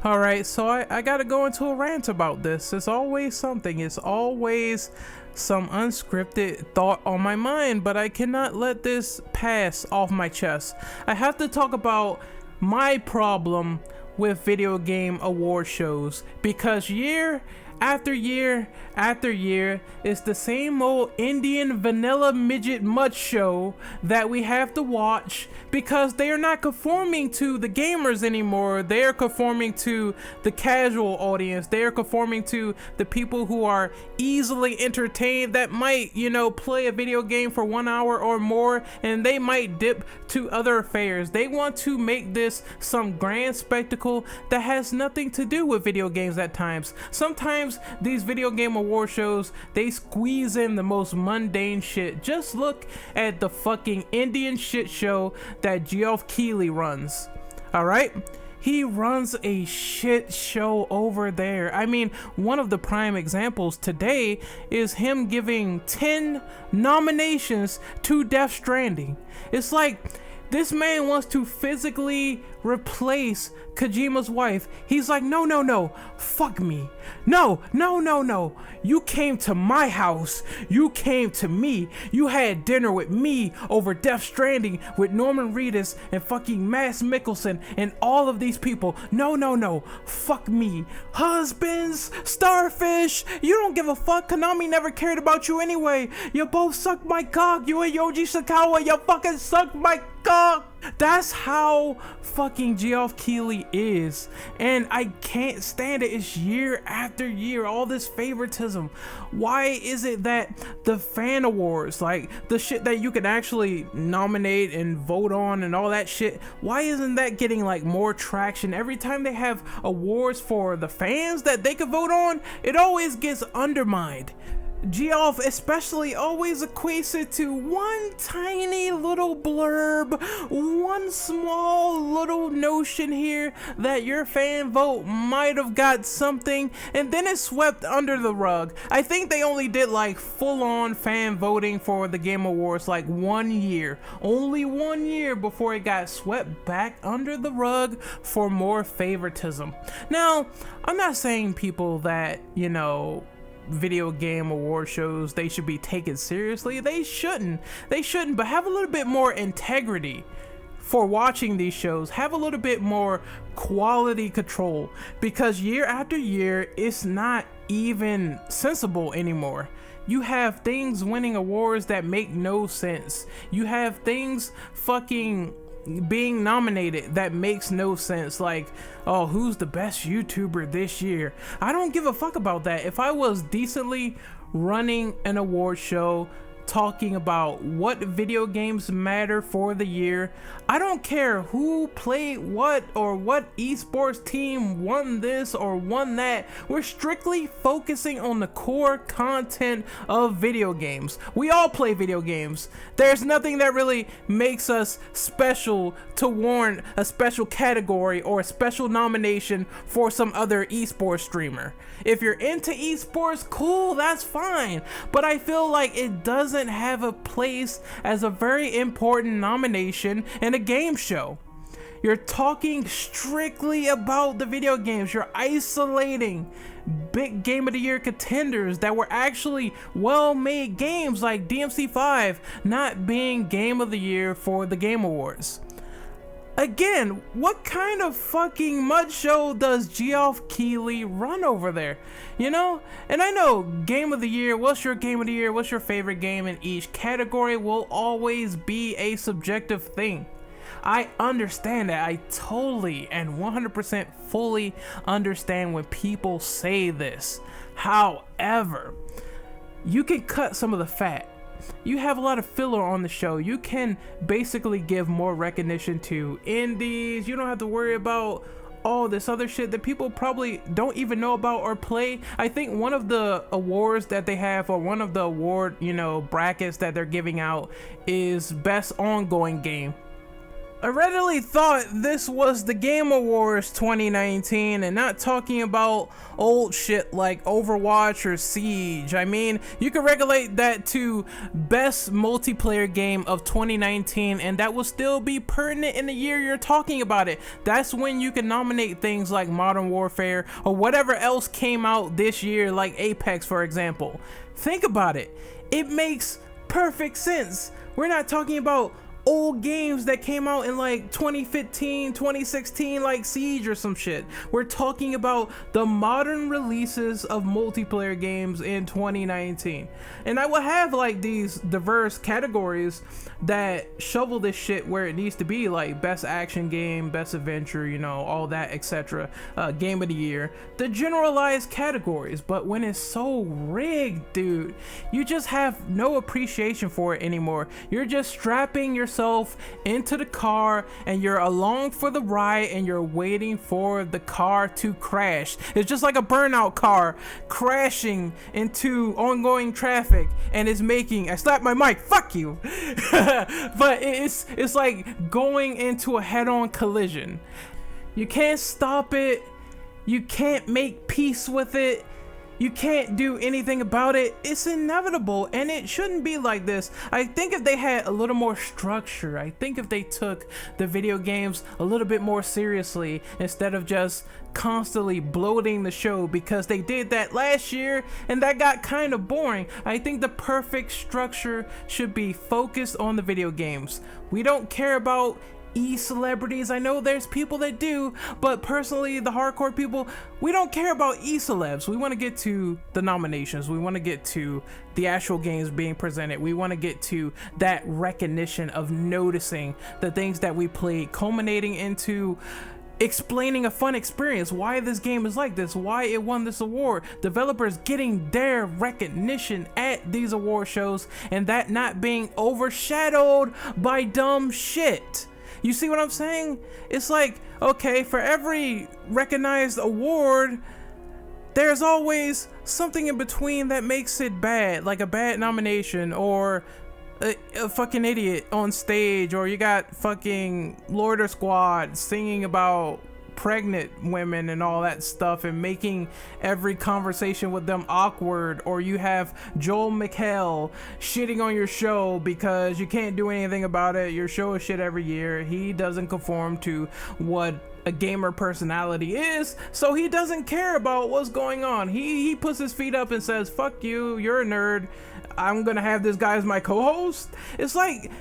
Alright, so I gotta go into a rant about this. It's always something. It's always some unscripted thought on my mind, but I cannot let this pass off my chest. I have to talk about my problem with video game award shows, because year after year after year, it's the same old Indian vanilla midget mud show that we have to watch because they are not conforming to the gamers anymore. They are conforming to the casual audience. They are conforming to the people who are easily entertained, that might, play a video game for 1 hour or more, and they might dip to other affairs. They want to make this some grand spectacle that has nothing to do with video games at times. Sometimes these video game award shows, they squeeze in the most mundane shit. Just look at the fucking Indian shit show that Geoff Keighley runs. Alright? He runs a shit show over there. I mean, one of the prime examples today is him giving 10 nominations to Death Stranding. It's like, this man wants to physically replace Kojima's wife. He's like, no, fuck me. No. You came to my house. You came to me. You had dinner with me over Death Stranding with Norman Reedus and fucking Mads Mikkelsen and all of these people. No. Fuck me. Husbands, Starfish, you don't give a fuck. Konami never cared about you anyway. You both suck my cock. You and Yoji Sakawa, you fucking suck my cock. That's how fucking Geoff Keighley is, and I can't stand it. It's year after year, all this favoritism. Why is it that the fan awards, like the shit that you can actually nominate and vote on and all that shit, why isn't that getting like more traction? Every time they have awards for the fans that they could vote on, it always gets undermined. Geoff especially always equates it to one tiny little blurb, one small little notion here that your fan vote might have got something, and then it's swept under the rug. I think they only did like full-on fan voting for the Game Awards like 1 year, only 1 year before it got swept back under the rug for more favoritism. Now, I'm not saying people that, video game award shows, they should be taken seriously. They shouldn't, but have a little bit more integrity for watching these shows. Have a little bit more quality control, because year after year it's not even sensible anymore. You have things winning awards that make no sense. You have things fucking being nominated that makes no sense, like, oh, who's the best YouTuber this year? I don't give a fuck about that. If I was decently running an award show talking about what video games matter for the year, I don't care who played what or what esports team won this or won that. We're strictly focusing on the core content of video games. We all play video games. There's nothing that really makes us special to warrant a special category or a special nomination for some other esports streamer. If you're into esports, cool, that's fine, but I feel like it doesn't have a place as a very important nomination in a game show. You're talking strictly about the video games. You're isolating big game of the year contenders that were actually well-made games, like DMC5 not being game of the year for the Game Awards. Again, what kind of fucking mud show does Geoff Keighley run over there? And I know game of the year, what's your game of the year, what's your favorite game in each category will always be a subjective thing. I understand that. I totally and 100% fully understand when people say this. However, you can cut some of the fat. You have a lot of filler on the show. You can basically give more recognition to indies. You don't have to worry about all this other shit that people probably don't even know about or play. I think one of the awards that they have, or one of the award, brackets that they're giving out, is best ongoing game. I readily thought this was the Game Awards 2019 and not talking about old shit like Overwatch or Siege. I mean, you could regulate that to best multiplayer game of 2019 and that will still be pertinent in the year you're talking about it. That's when you can nominate things like Modern Warfare or whatever else came out this year, like Apex, for example. Think about it. It makes perfect sense. We're not talking about old games that came out in like 2015, 2016, like Siege or some shit. We're talking about the modern releases of multiplayer games in 2019. And I will have like these diverse categories that shovel this shit where it needs to be, like best action game, best adventure, you know, all that, etc. Game of the year, the generalized categories. But when it's so rigged, dude, you just have no appreciation for it anymore. You're just strapping yourself into the car and you're along for the ride and you're waiting for the car to crash. It's just like a burnout car crashing into ongoing traffic and it's making, I slapped my mic, fuck you. But it's like going into a head-on collision. You can't stop it. You can't make peace with it. You can't do anything about it. It's inevitable and it shouldn't be like this. I think if they had a little more structure, I think if they took the video games a little bit more seriously instead of just constantly bloating the show, because they did that last year and that got kind of boring. I think the perfect structure should be focused on the video games. We don't care about e-celebrities. I know there's people that do, but personally, the hardcore people, we don't care about e-celebs. We want to get to the nominations. We want to get to the actual games being presented. We want to get to that recognition of noticing the things that we played, culminating into explaining a fun experience, why this game is like this, why it won this award, developers getting their recognition at these award shows, and that not being overshadowed by dumb shit. You see what I'm saying? It's like, okay, for every recognized award, there's always something in between that makes it bad, like a bad nomination or a fucking idiot on stage, or you got fucking Loiter Squad singing about pregnant women and all that stuff and making every conversation with them awkward, or you have Joel McHale shitting on your show because you can't do anything about it. Your show is shit every year. He doesn't conform to what a gamer personality is, so he doesn't care about what's going on. He puts his feet up and says, fuck you, you're a nerd, I'm gonna have this guy as my co-host. It's like,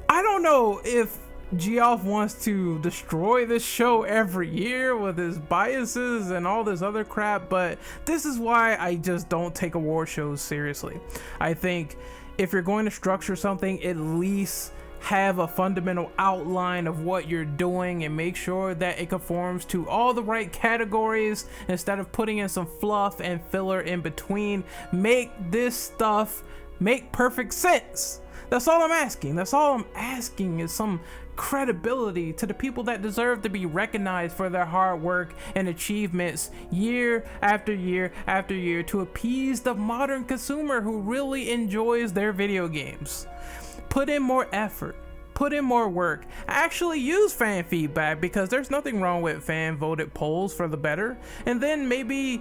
I don't know if Geoff wants to destroy this show every year with his biases and all this other crap, but this is why I just don't take award shows seriously. I think if you're going to structure something, at least have a fundamental outline of what you're doing and make sure that it conforms to all the right categories instead of putting in some fluff and filler in between. Make this stuff make perfect sense. That's all I'm asking. That's all I'm asking is some credibility to the people that deserve to be recognized for their hard work and achievements year after year after year to appease the modern consumer who really enjoys their video games. Put in more effort. Put in more work. Actually use fan feedback, because there's nothing wrong with fan voted polls for the better. And then maybe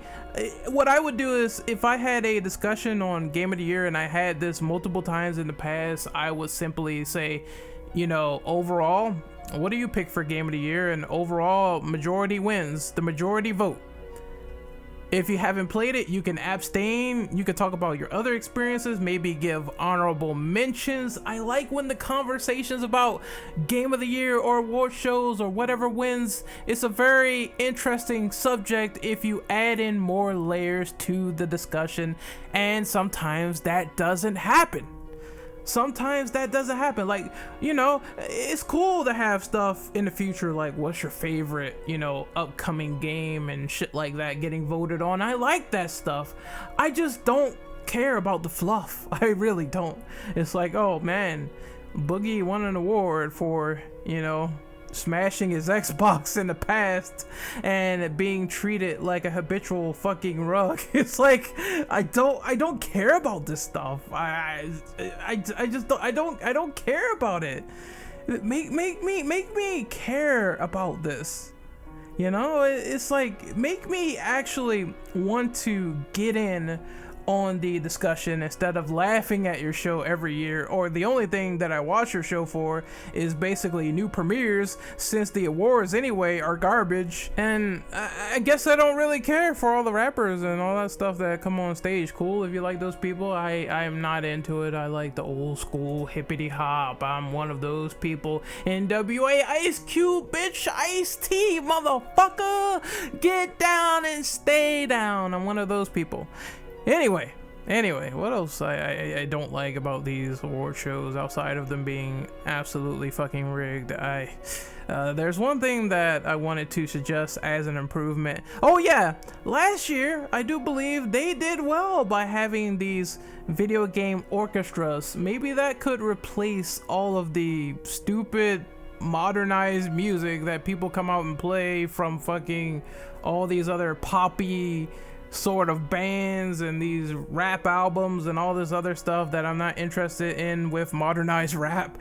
what I would do is, if I had a discussion on Game of the Year and I had this multiple times in the past, I would simply say, you know, overall, what do you pick for Game of the Year? And overall, majority wins. The majority vote. If you haven't played it, you can abstain. You can talk about your other experiences, maybe give honorable mentions. I like when the conversations about Game of the Year or award shows or whatever wins, it's a very interesting subject if you add in more layers to the discussion, and sometimes that doesn't happen. Sometimes that doesn't happen. Like, you know, it's cool to have stuff in the future like what's your favorite, you know, upcoming game and shit like that getting voted on. I like that stuff. I just don't care about the fluff. I really don't. It's like, oh man, Boogie won an award for, you know, smashing his Xbox in the past and being treated like a habitual fucking rug. It's like, I don't care about this stuff. I don't care about it. Make me care about this. You know, it's like, make me actually want to get in on the discussion instead of laughing at your show every year, or the only thing that I watch your show for is basically new premieres, since the awards anyway are garbage. And I guess I don't really care for all the rappers and all that stuff that come on stage. Cool if you like those people. I am not into it. I like the old school hippity hop. I'm one of those people. NWA, Ice Cube, bitch, Ice-T, motherfucker, get down and stay down. I'm one of those people. Anyway, what else I don't like about these award shows outside of them being absolutely fucking rigged? There's one thing that I wanted to suggest as an improvement. Oh yeah, last year I do believe they did well by having these video game orchestras. Maybe that could replace all of the stupid modernized music that people come out and play from fucking all these other poppy sort of bands and these rap albums and all this other stuff that I'm not interested in with modernized rap.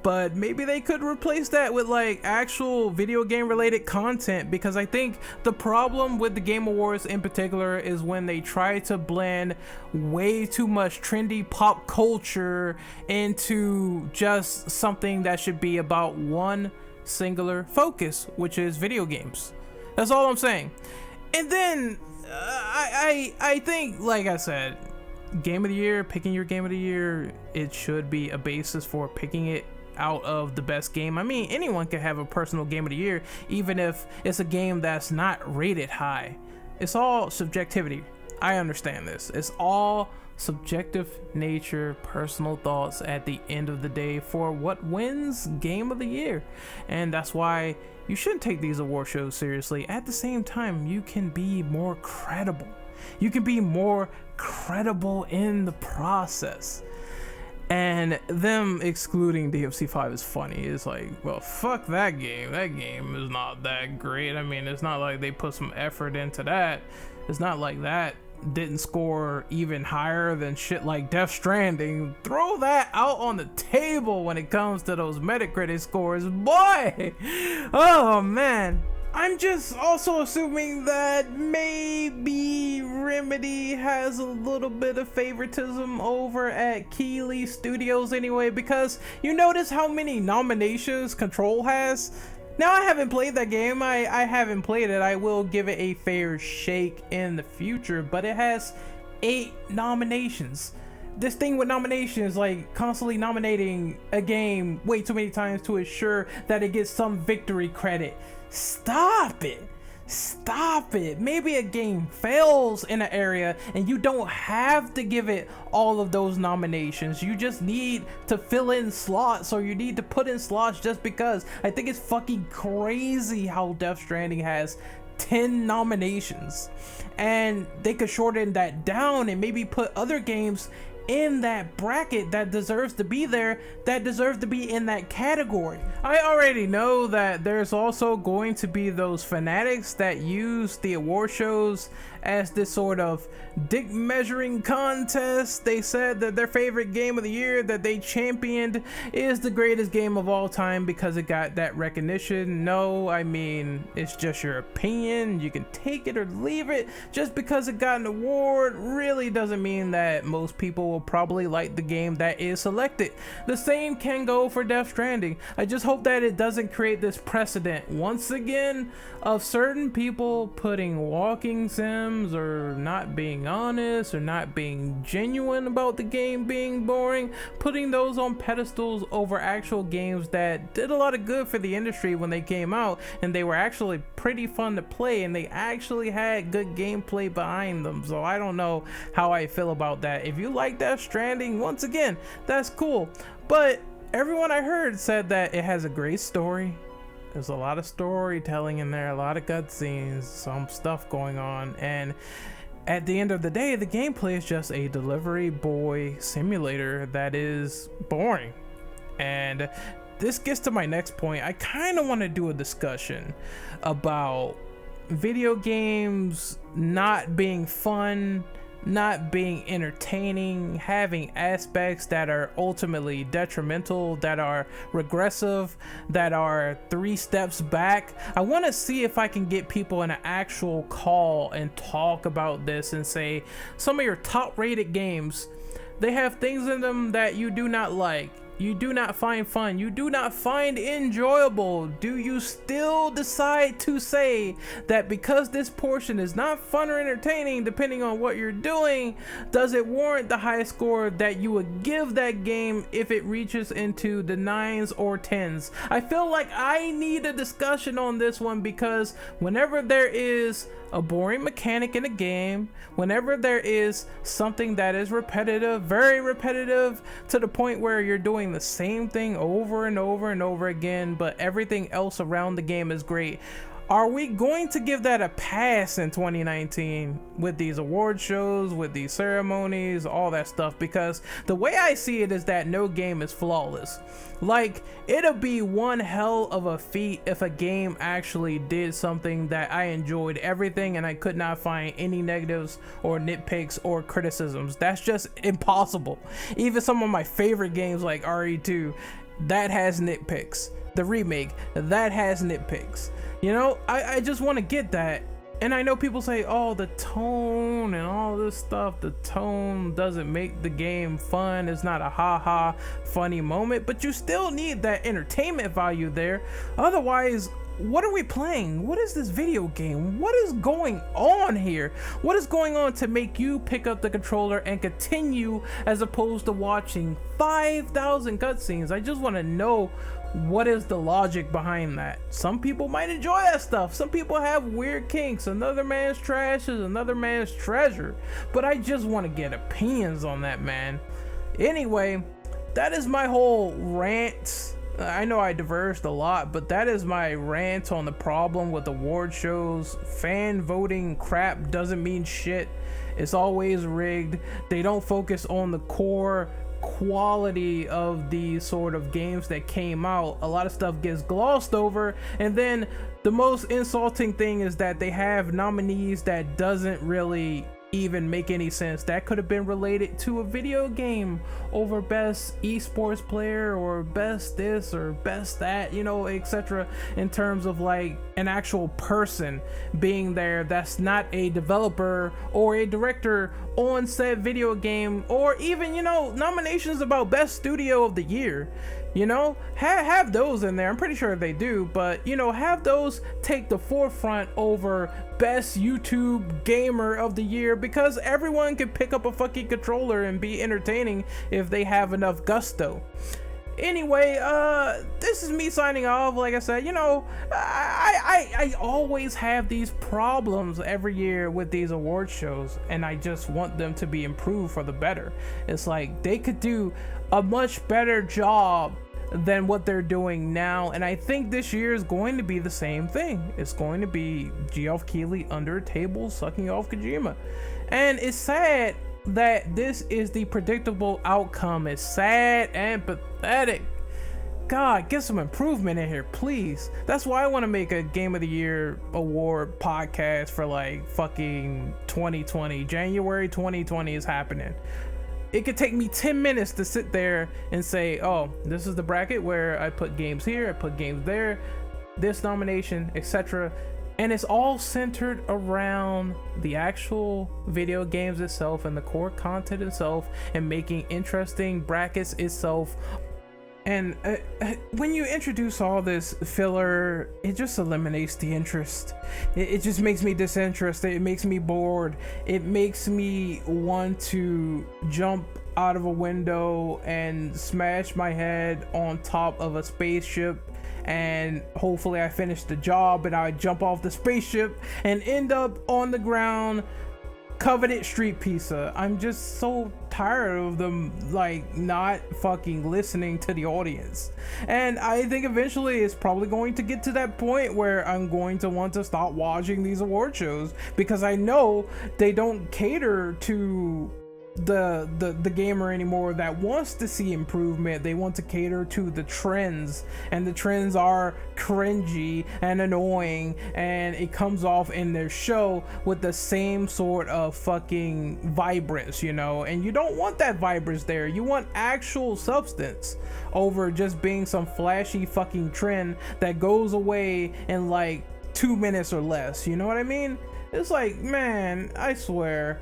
But maybe they could replace that with like actual video game related content, because I think the problem with the Game Awards in particular is when they try to blend way too much trendy pop culture into just something that should be about one singular focus, which is video games. That's all I'm saying. And then I think, like I said, game of the year, picking your game of the year, it should be a basis for picking it out of the best game. I mean, anyone can have a personal game of the year, even if it's a game that's not rated high. It's all subjectivity. I understand this. It's all subjective nature, personal thoughts at the end of the day for what wins game of the year. And that's why you shouldn't take these award shows seriously. At the same time, you can be more credible. You can be more credible in the process. And them excluding DMC 5 is funny. It's like, well, fuck that game. That game is not that great. I mean, it's not like they put some effort into that. It's not like that didn't score even higher than shit like Death Stranding. Throw that out on the table when it comes to those Metacritic scores, boy. Oh man. I'm just also assuming that maybe Remedy has a little bit of favoritism over at Keighley Studios anyway, because you notice how many nominations Control has? Now, I haven't played that game. I haven't played it. I will give it a fair shake in the future, but it has 8 nominations. This thing with nominations, like constantly nominating a game way too many times to ensure that it gets some victory credit. Stop it. Stop it. Maybe a game fails in an area and you don't have to give it all of those nominations. You just need to fill in slots, or you need to put in slots just because. I think it's fucking crazy how Death Stranding has 10 nominations, and they could shorten that down and maybe put other games in that bracket that deserves to be there, that deserves to be in that category. I already know that there's also going to be those fanatics that use the award shows as this sort of dick measuring contest. They said that their favorite game of the year that they championed is the greatest game of all time because it got that recognition. No, I mean, it's just your opinion. You can take it or leave it. Just because it got an award really doesn't mean that most people will probably like the game that is selected. The same can go for Death Stranding. I just hope that it doesn't create this precedent once again of certain people putting walking sims or not being honest or not being genuine about the game being boring, putting those on pedestals over actual games that did a lot of good for the industry when they came out, and they were actually pretty fun to play and they actually had good gameplay behind them. So I don't know how I feel about that. If you like Death Stranding, once again, that's cool, but everyone I heard said that it has a great story. There's a lot of storytelling in there, a lot of cutscenes, some stuff going on, and at the end of the day, the gameplay is just a delivery boy simulator that is boring. And this gets to my next point. I kind of want to do a discussion about video games not being fun not being entertaining, having aspects that are ultimately detrimental, that are regressive, that are 3 steps back. I want to see if I can get people in an actual call and talk about this and say, some of your top rated games, they have things in them that you do not like, you do not find fun, you do not find enjoyable. Do you still decide to say that because this portion is not fun or entertaining, depending on what you're doing, does it warrant the high score that you would give that game if it reaches into the 9s or 10s? I feel like I need a discussion on this one, because whenever there is a boring mechanic in a game, whenever there is something that is repetitive, very repetitive, to the point where you're doing the same thing over and over and over again, but everything else around the game is great, are we going to give that a pass in 2019 with these award shows, with these ceremonies, all that stuff? Because the way I see it is that no game is flawless. Like, it'll be one hell of a feat if a game actually did something that I enjoyed everything and I could not find any negatives or nitpicks or criticisms. That's just impossible. Even some of my favorite games like RE2, that has nitpicks. The remake, that has nitpicks. You know, I just want to get that. And I know people say, oh, the tone and all this stuff, the tone doesn't make the game fun. It's not a ha-ha funny moment, but you still need that entertainment value there. Otherwise, what are we playing? What is this video game? What is going on here? What is going on to make you pick up the controller and continue as opposed to watching 5,000 cutscenes? I just want to know, what is the logic behind that? Some people might enjoy that stuff. Some people have weird kinks. Another man's trash is another man's treasure. But I just want to get opinions on that, man. Anyway, that is my whole rant. I know I diverged a lot, but that is my rant on the problem with award shows. Fan voting crap doesn't mean shit. It's always rigged. They don't focus on the core quality of these sort of games that came out. A lot of stuff gets glossed over, and then the most insulting thing is that they have nominees that doesn't really even make any sense. That could have been related to a video game over best esports player or best this or best that, you know, etc., in terms of like an actual person being there that's not a developer or a director on said video game, or even, you know, nominations about best studio of the year. You know, have those in there. I'm pretty sure they do, but you know, have those take the forefront over best YouTube gamer of the year, because everyone can pick up a fucking controller and be entertaining if they have enough gusto. Anyway, this is me signing off. Like I said, you know, I always have these problems every year with these award shows, and I just want them to be improved for the better. It's like they could do a much better job than what they're doing now, and I think this year is going to be the same thing. It's going to be Geoff Keighley under a table sucking off Kojima, and it's sad that this is the predictable outcome. It's sad and pathetic. God, get some improvement in here, please. That's why I want to make a Game of the Year award podcast for like fucking 2020. January 2020 is happening. It could take me 10 minutes to sit there and say, oh, this is the bracket where I put games here, I put games there, this nomination, etc. And it's all centered around the actual video games itself and the core content itself, and making interesting brackets itself. And when you introduce all this filler, it just eliminates the interest. It just makes me disinterested. It makes me bored. It makes me want to jump out of a window and smash my head on top of a spaceship, and hopefully I finish the job and I jump off the spaceship and end up on the ground coveted street pizza. I'm just so tired of them like not fucking listening to the audience, and I think eventually it's probably going to get to that point where I'm going to want to stop watching these award shows, because I know they don't cater to the gamer anymore that wants to see improvement. They want to cater to the trends, and the trends are cringy and annoying, and it comes off in their show with the same sort of fucking vibrance, you know. And you don't want that vibrance there. You want actual substance over just being some flashy fucking trend that goes away in like 2 minutes or less, you know what I mean? It's like, man, I swear,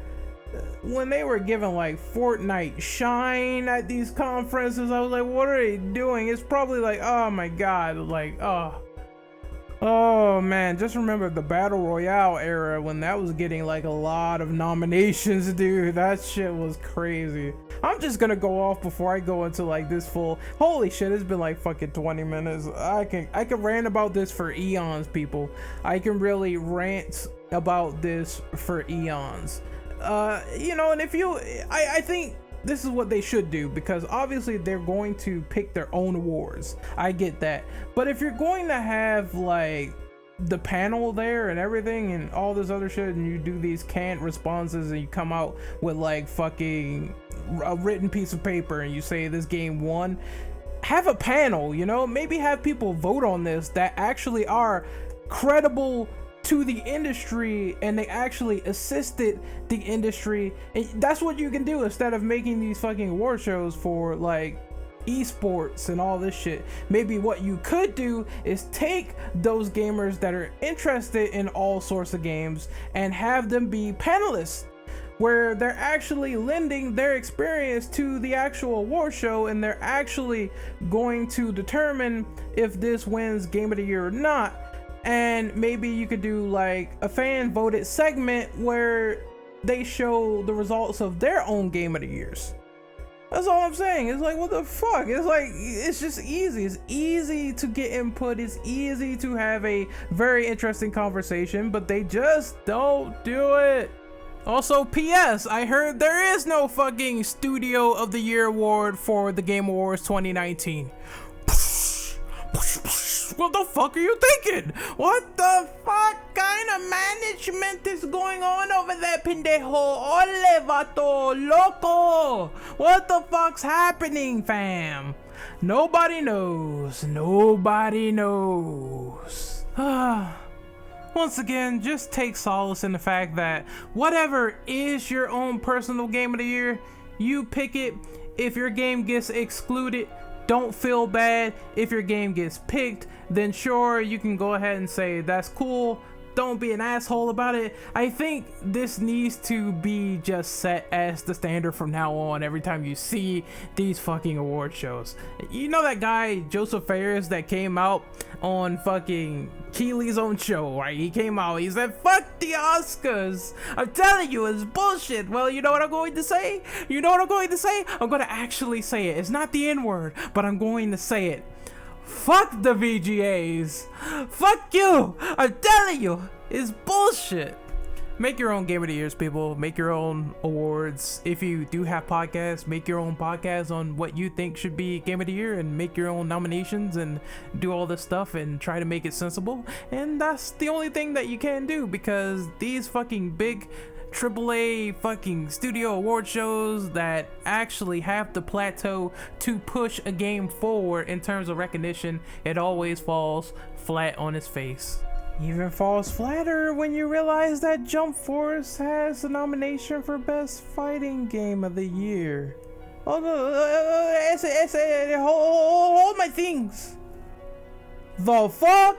when they were giving like Fortnite shine at these conferences, I was like, what are they doing? It's probably like, oh my god, like, oh man, just remember the Battle Royale era when that was getting like a lot of nominations, dude. That shit was crazy. I'm just gonna go off before I go into like this full, holy shit, it's been like fucking 20 minutes. I can rant about this for eons, people. I can really rant about this for eons. You know, and if you, I think this is what they should do, because obviously they're going to pick their own awards. I get that. But if you're going to have like the panel there and everything and all this other shit, and you do these canned responses and you come out with like fucking a written piece of paper and you say this game won, have a panel, you know, maybe have people vote on this that actually are credible to the industry, and they actually assisted the industry. And that's what you can do instead of making these fucking award shows for like esports and all this shit. Maybe what you could do is take those gamers that are interested in all sorts of games and have them be panelists, where they're actually lending their experience to the actual award show, and they're actually going to determine if this wins Game of the Year or not. And maybe you could do like a fan voted segment where they show the results of their own Game of the Years. That's all I'm saying. It's like, what the fuck? It's like, it's just easy. It's easy to get input. It's easy to have a very interesting conversation, but they just don't do it. Also, P.S. I heard there is no fucking Studio of the Year award for the Game Awards 2019. What the fuck are you thinking? What the fuck kind of management is going on over there, pendejo? Ole, vato, loco. What the fuck's happening, fam? Nobody knows. Nobody knows. Once again, just take solace in the fact that whatever is your own personal Game of the Year, you pick it. If your game gets excluded, don't feel bad. If your game gets picked, then sure, you can go ahead and say that's cool. Don't be an asshole about it. I think this needs to be just set as the standard from now on every time you see these fucking award shows. You know that guy Joseph Fares that came out on fucking Keighley's own show, right? He came out, he said, fuck the Oscars. I'm telling you, it's bullshit. Well, you know what I'm going to say? You know what I'm going to say? I'm going to actually say it. It's not the N-word, but I'm going to say it. Fuck the VGAs. Fuck you. I'm telling you, it's bullshit. Make your own Game of the Years, people. Make your own awards. If you do have podcasts, make your own podcast on what you think should be Game of the Year, and make your own nominations and do all this stuff and try to make it sensible. And that's the only thing that you can do, because these fucking big AAA fucking studio award shows that actually have the plateau to push a game forward in terms of recognition, it always falls flat on its face. Even falls flatter when you realize that Jump Force has a nomination for Best Fighting Game of the Year. Oh no, hold my things. The fuck?